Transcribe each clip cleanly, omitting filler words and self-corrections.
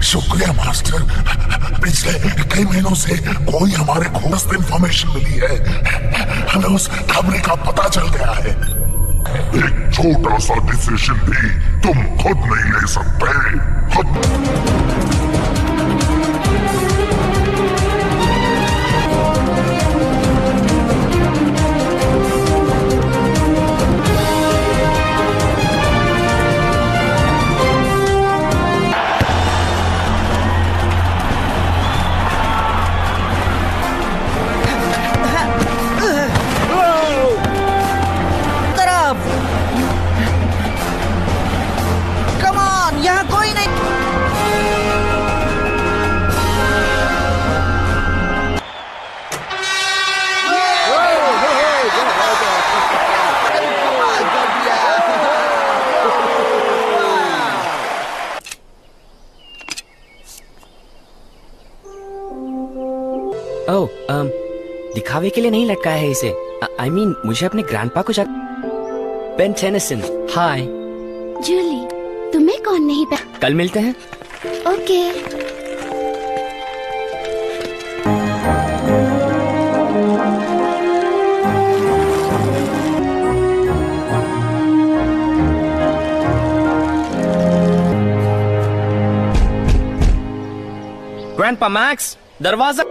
शुक्रिया मास्टर। पिछले कई महीनों से कोई हमारे खोज इंफॉर्मेशन मिली है। हमें उस खबरे का पता चल गया है। एक छोटा सा डिसीजन भी तुम खुद नहीं ले सकते। दिखावे के लिए नहीं लटकाया है इसे। I mean, मुझे अपने ग्रैंडपा को बेन टेनिसन, हाय। जूली, तुम्हें कौन नहीं कल मिलते हैं। ओके। ग्रैंडपा मैक्स, दरवाजा।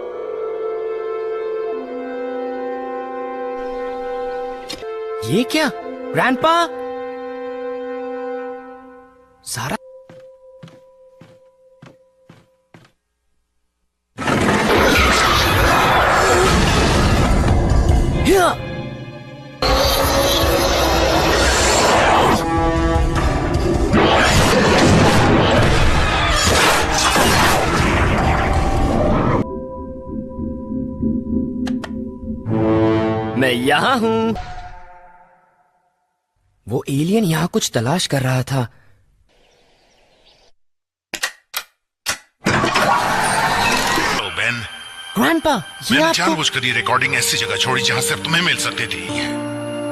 ये क्या ग्रैंडपा? सारा मैं यहां हूं। वो एलियन यहाँ कुछ तलाश कर रहा था। बेन, ग्रैंडपा, ये मैंने जानबूझकर ये रिकॉर्डिंग ऐसी जगह छोड़ी जहां सिर्फ तुम्हें मिल सकती थी।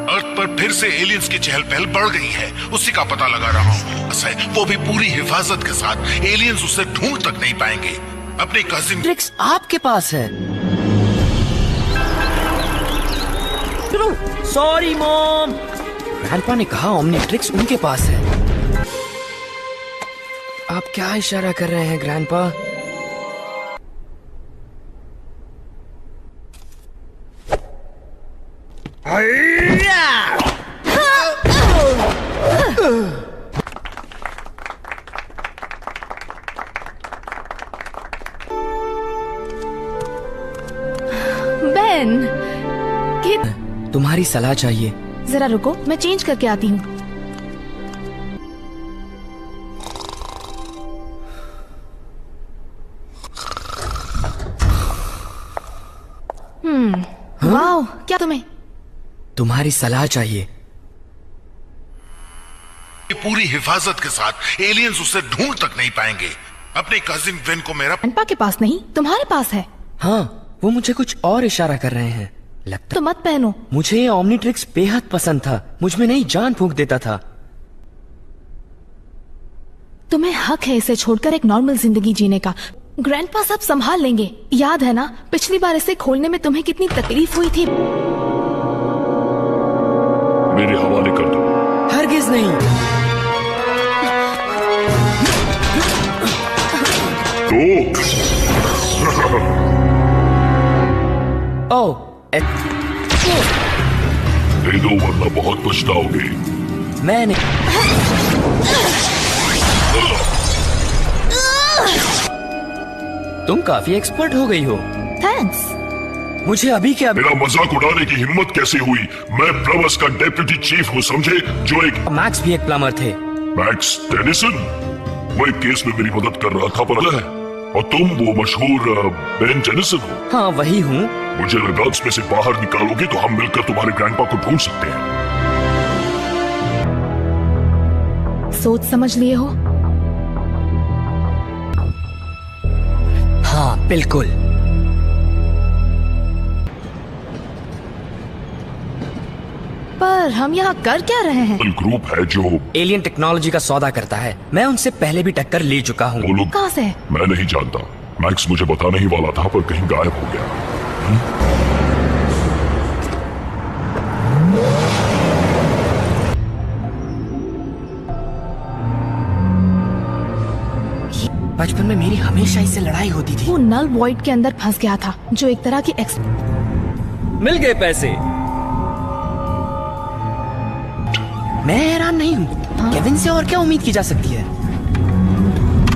अर्थ पर फिर से एलियंस की चहल पहल बढ़ गई है, उसी का पता लगा रहा हूँ। वो भी पूरी हिफाजत के साथ। एलियंस उसे ढूंढ तक नहीं पाएंगे। अपने कजिन ट्रिक्स आपके पास है। Sorry mom. ग्रैंडपा ने कहा ओमनीट्रिक्स उनके पास है। आप क्या इशारा कर रहे हैं ग्रैंडपा? बेन, तुम्हारी सलाह चाहिए। जरा रुको, मैं चेंज करके आती हूँ। वाओ, क्या तुम्हें? तुम्हारी सलाह चाहिए। पूरी हिफाजत के साथ। एलियंस उसे ढूंढ तक नहीं पाएंगे। अपने कजिन वेन को मेरा ग्रैंडपा के पास नहीं, तुम्हारे पास है। हाँ, वो मुझे कुछ और इशारा कर रहे हैं। लगता तो मत पहनो। मुझे ये ओमनीट्रिक्स बेहद पसंद था। मुझ में नई जान फूंक देता था। तुम्हें हक है इसे छोड़कर एक नॉर्मल जिंदगी जीने का। ग्रैंडपा सब संभाल लेंगे। याद है ना, पिछली बार इसे खोलने में तुम्हें कितनी तकलीफ हुई थी। मेरे हवाले कर दो। हरगिज नहीं। ओह, दे दो वरना बहुत पछताओगे। मैंने तुम काफी एक्सपर्ट हो गई हो। थैंक्स। मुझे अभी क्या मेरा मजाक उड़ाने की हिम्मत कैसे हुई? मैं प्लमर्स का डेप्यूटी चीफ हूँ, समझे? जो एक मैक्स भी एक प्लम्बर थे। Max Tennyson? वो एक केस में मेरी मदद कर रहा था, पता है? और तुम वो मशहूर बेन टेनिसन हो? हाँ, वही हूँ। मुझे लगा उसमें से बाहर निकालोगे तो हम मिलकर तुम्हारे ग्रैंडपा को ढूंढ सकते हैं। सोच समझ लिए हो? हाँ, बिल्कुल। पर हम यहाँ कर क्या रहे हैं? ग्रुप है जो एलियन टेक्नोलॉजी का सौदा करता है। मैं उनसे पहले भी टक्कर ले चुका हूँ। वो लोग कहाँ से? मैं नहीं जानता। मैक्स मुझे बताने ही वाला था पर कहीं गायब हो गया। बचपन में मेरी हमेशा इससे लड़ाई होती थी। वो नल वॉइड के अंदर फंस गया था, जो एक तरह की मिल गए पैसे। मैं हैरान नहीं हूँ। केविन से और क्या उम्मीद की जा सकती है?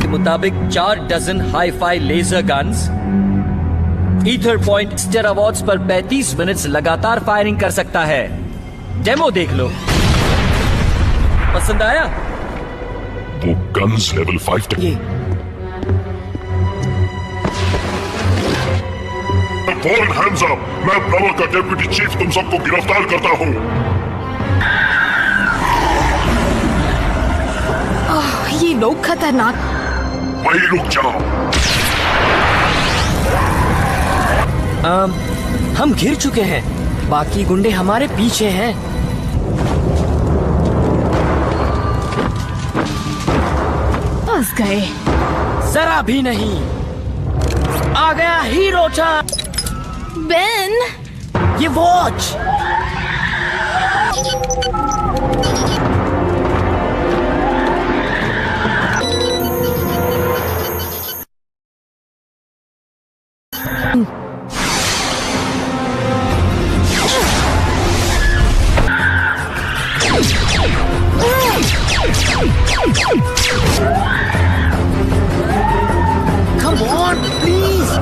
के मुताबिक 4 dozen hi-fi laser guns, ether point terawatts पर 35 मिनट्स लगातार फायरिंग कर सकता है। डेमो देख लो। पसंद आया? वो गन्स लेवल 5 तक। ये फॉरन हैंड्स अप। मैं ब्रावो का डेप्यूटी चीफ तुम सबको गिरफ्तार करता हूँ। ये लोग खतरनाक। वहीं रुक जाओ। हम घिर चुके हैं। बाकी गुंडे हमारे पीछे हैं। फंस गए। जरा भी नहीं। आ गया हीरो चा। बेन, ये वॉच। Come on, please.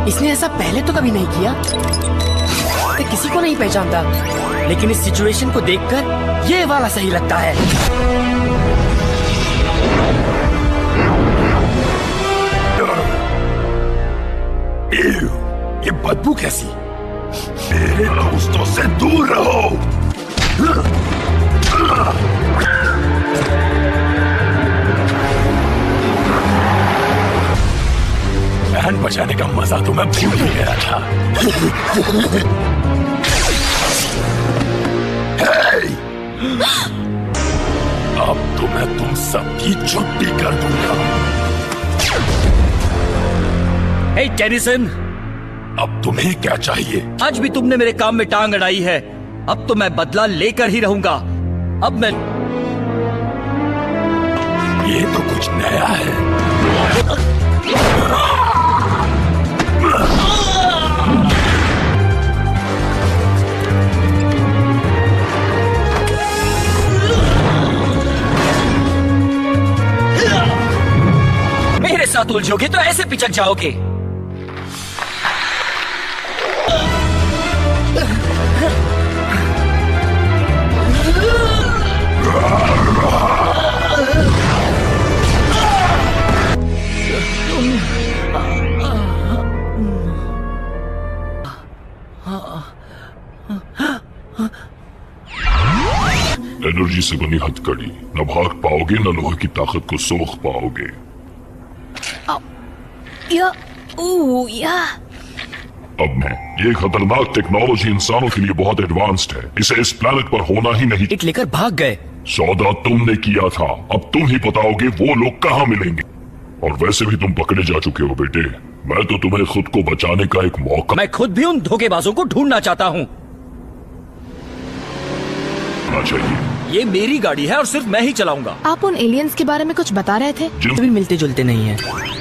इसने ऐसा पहले तो कभी नहीं किया। मैं किसी को नहीं पहचानता, लेकिन इस सिचुएशन को देखकर ये वाला सही लगता है। ये बदबू कैसी? मेरे दोस्तों से दूर रहो। बहन बचाने का मजा तो मैं भूल ही गया था। अब तो मैं तुम सबकी छुट्टी कर दूंगा। हे टेनिसन, अब तुम्हें क्या चाहिए? आज भी तुमने मेरे काम में टांग अड़ाई है। अब तो मैं बदला लेकर ही रहूंगा। अब मैं ये तो कुछ नया है। मेरे साथ उलझोगे तो ऐसे पिचक जाओगे। एनर्जी से बनी हथकड़ी, न भाग पाओगे न लोहे की ताकत को सोख पाओगे। या अब मैं ये खतरनाक टेक्नोलॉजी इंसानों के लिए बहुत एडवांस्ड है। इसे इस प्लेनेट पर होना ही नहीं। इट लेकर भाग गए। सौदा तुमने किया था, अब तुम ही बताओगे वो लोग कहाँ मिलेंगे। और वैसे भी तुम पकड़े जा चुके हो बेटे। मैं तो तुम्हें खुद को बचाने का एक मौका। मैं खुद भी उन धोखेबाजों को ढूंढना चाहता हूँ। चाहिए। ये मेरी गाड़ी है और सिर्फ मैं ही चलाऊंगा। आप उन एलियंस के बारे में कुछ बता रहे थे? भी मिलते जुलते नहीं है।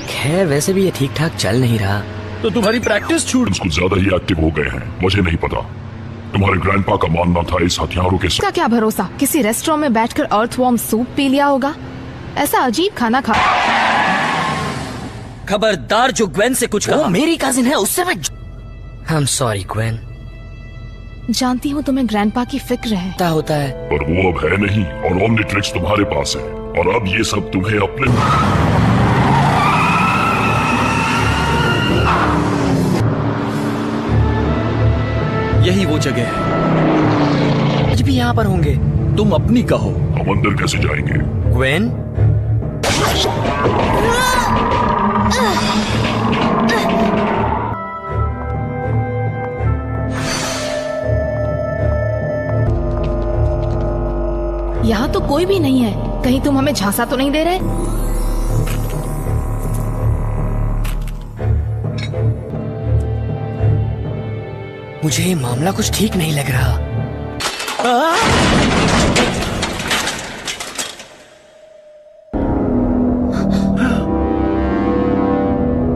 खैर वैसे भी ये ठीक ठाक चल नहीं रहा। तो तुम्हारी प्रैक्टिस छूट। कुछ ज्यादा ही एक्टिव हो गए हैं। मुझे नहीं पता। तुम्हारे ग्रैंडपा का मानना था इस हथियारों के इसका क्या भरोसा? किसी रेस्टोरेंट में बैठकर अर्थवॉर्म सूप पी लिया होगा। ऐसा अजीब खाना खा। खबरदार जो ग्वेन से कुछ कहा। मेरी कजिन है, उससे मैं। I'm sorry, Gwen. जानती हूँ तुम्हें ग्रैंडपा की फिक्र है। क्या होता है? पर वो अब है नहीं और ओमनीट्रिक्स तुम्हारे पास है और अब ये सब तुम्हें अपने यही वो जगह है। आज भी यहाँ पर होंगे। तुम अपनी कहो। हम अंदर कैसे जाएंगे? ग्वेन, यहाँ तो कोई भी नहीं है। कहीं तुम हमें झांसा तो नहीं दे रहे? मुझे ये मामला कुछ ठीक नहीं लग रहा।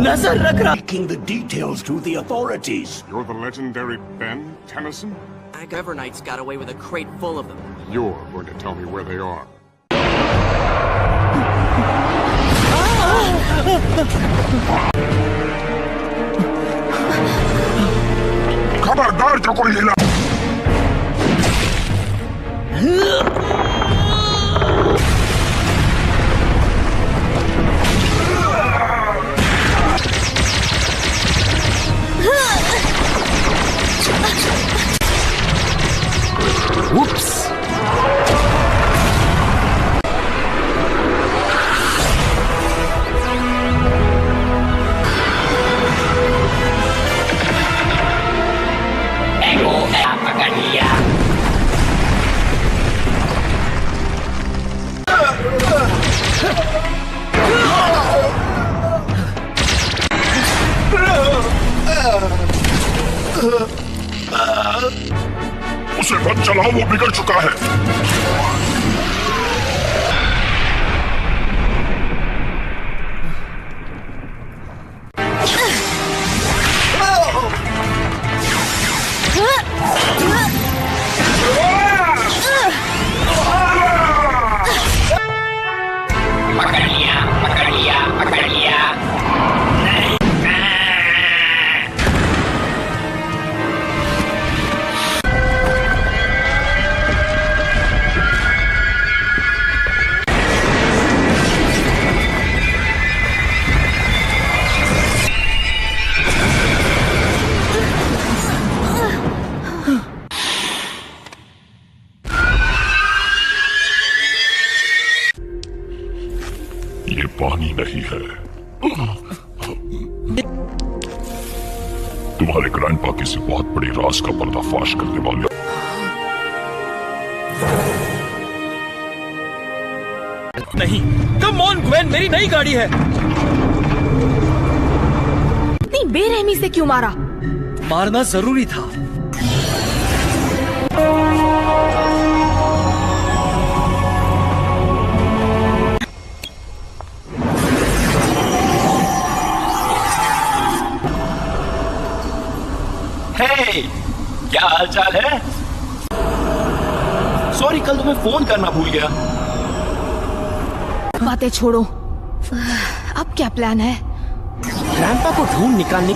नजर रख रहा। Leaking the details to the authorities. You're the legendary Ben Tennyson? Governite's got away with a crate full of them. You're going to tell me where they are. खबरदार जो कोई हिला। Whoops! उसे मत चलाओ, वो बिगड़ चुका है। ये पानी नहीं है। तुम्हारे ग्रैंडपा किसी बहुत बड़ी राज का पर्दाफाश करने वाले। नहीं, कम ऑन ग्वेन, मेरी नई गाड़ी है। इतनी बेरहमी से क्यों मारा? मारना जरूरी था। Hey, क्या हाल चाल है? सॉरी, कल तुम्हें फोन करना भूल गया। बातें छोड़ो, अब क्या प्लान है? ग्रैंडपा को ढूंढ निकालने।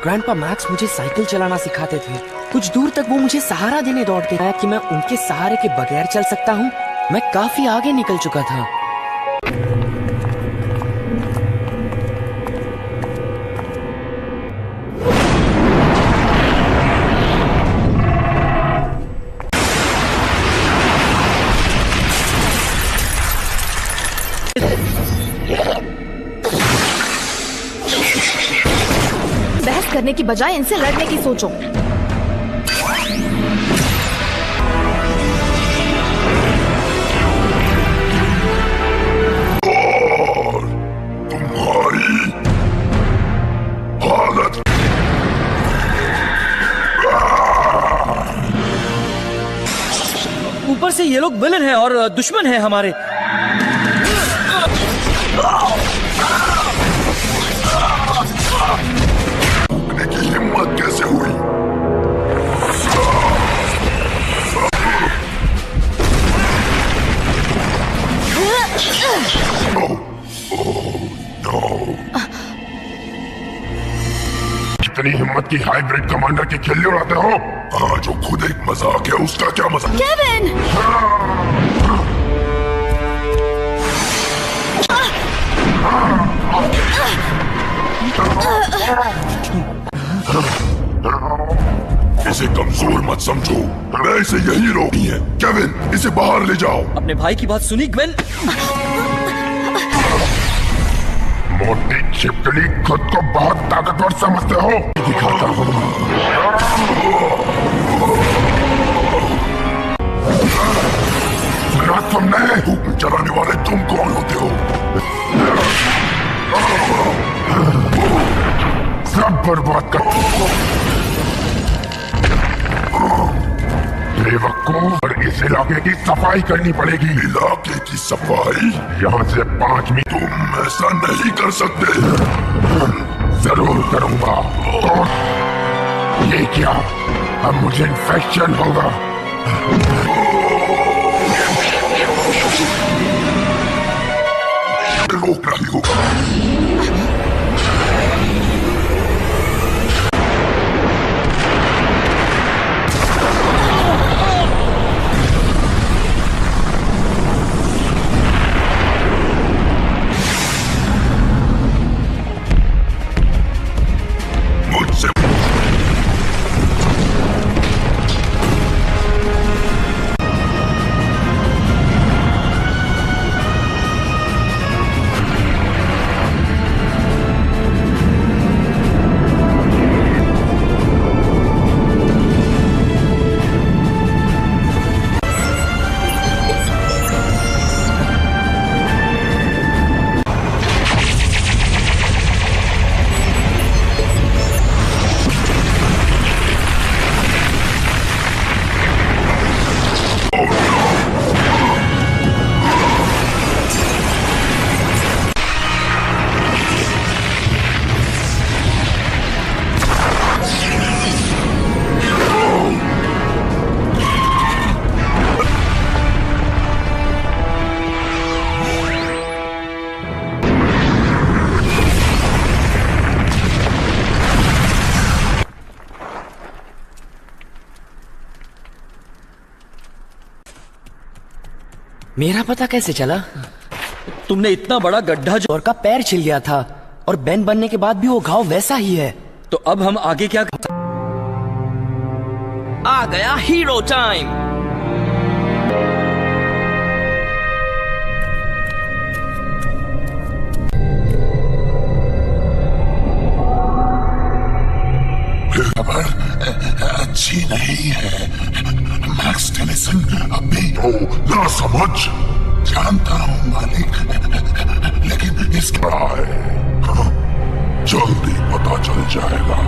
ग्रैंडपा मैक्स मुझे साइकिल चलाना सिखाते थे। कुछ दूर तक वो मुझे सहारा देने दौड़ते हैं कि मैं उनके सहारे के बगैर चल सकता हूँ। मैं काफी आगे निकल चुका था। बहस करने की बजाय इनसे लड़ने की सोचो। तुम्हारी हालत। ऊपर से ये लोग विलन हैं और दुश्मन हैं हमारे। रोकने की हिम्मत कैसे हुई? इतनी हिम्मत की हाइब्रिड कमांडर के खिल्ली उड़ाते हो? हाँ, जो खुद एक मजाक है उसका क्या मजाक? केविन! इसे कमजोर मत समझो, मैं इसे यही रोकी है। केविन, इसे बाहर ले जाओ। अपने भाई की बात सुनी ग्वेन? मोटी छिपकली, खुद को बहुत ताकतवर समझते हो? दिखाता हूँ। सुना तुमने? हुक्म चलाने वाले तुम कौन होते हो? सब बर्बाद कर बेवकूफ, और इस इलाके की सफाई करनी पड़ेगी। इलाके की सफाई? यहाँ से 5 मील। तुम ऐसा नहीं कर सकते। जरूर करूंगा। ये क्या? अब मुझे इन्फेक्शन होगा। रोक रही होगा। मेरा पता कैसे चला? तुमने इतना बड़ा गड्ढा जो और का पैर छिल गया था, और बेन बनने के बाद भी वो घाव वैसा ही है। तो अब हम आगे क्या? आ गया हीरो टाइम। खबर अच्छी नहीं है। मैक्स टेनिसन अभी तो ना समझ। जानता हूँ मालिक, लेकिन इसका है। जल्दी पता चल जाएगा।